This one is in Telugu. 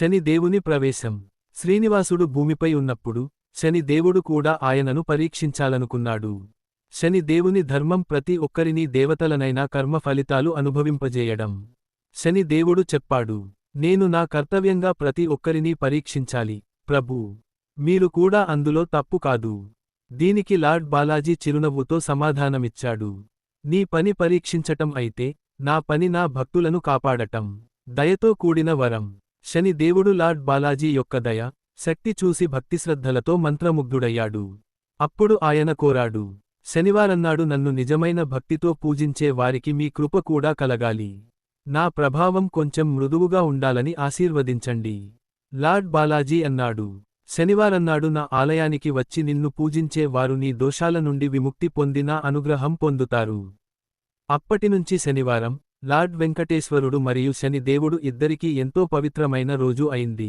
శని దేవుని ప్రవేశం. శ్రీనివాసుడు భూమిపై ఉన్నప్పుడు శని దేవుడు కూడా ఆయనను పరీక్షించాలనుకున్నాడు. శని దేవుని ధర్మం ప్రతి ఒక్కరినీ దేవతలనైనా కర్మ ఫలితాలు అనుభవింపజేయడం. శని దేవుడు చెప్పాడు, నేను నా కర్తవ్యంగా ప్రతి ఒక్కరినీ పరీక్షించాలి ప్రభూ. మీరు కూడా అందులో తప్పు కాదు. దీనికి లార్డ్ బాలాజీ చిరునవ్వుతో సమాధానమిచ్చాడు. నీ పని పరీక్షించటం అయితే నా పని నా భక్తులను కాపాడటం. దయతో కూడిన వరం. శని దేవుడు లార్డ్ బాలాజీ యొక్క దయ, శక్తి చూసి భక్తిశ్రద్ధలతో మంత్రముగ్ధుడయ్యాడు. అప్పుడు ఆయన కోరాడు, శనివారన్నాడు నన్ను నిజమైన భక్తితో పూజించే వారికి మీ కృప కూడా కలగాలి. నా ప్రభావం కొంచెం మృదువుగా ఉండాలని ఆశీర్వదించండి. లార్డ్ బాలాజీ అన్నాడు, శనివారన్నాడు నా ఆలయానికి వచ్చి నిన్ను పూజించే వారు నీ దోషాల నుండి విముక్తి పొంది నా అనుగ్రహం పొందుతారు. అప్పటినుంచి శనివారం లార్డ్ వెంకటేశ్వరుడు మరియు శని దేవుడు ఇద్దరికీ ఎంతో పవిత్రమైన రోజు అయింది.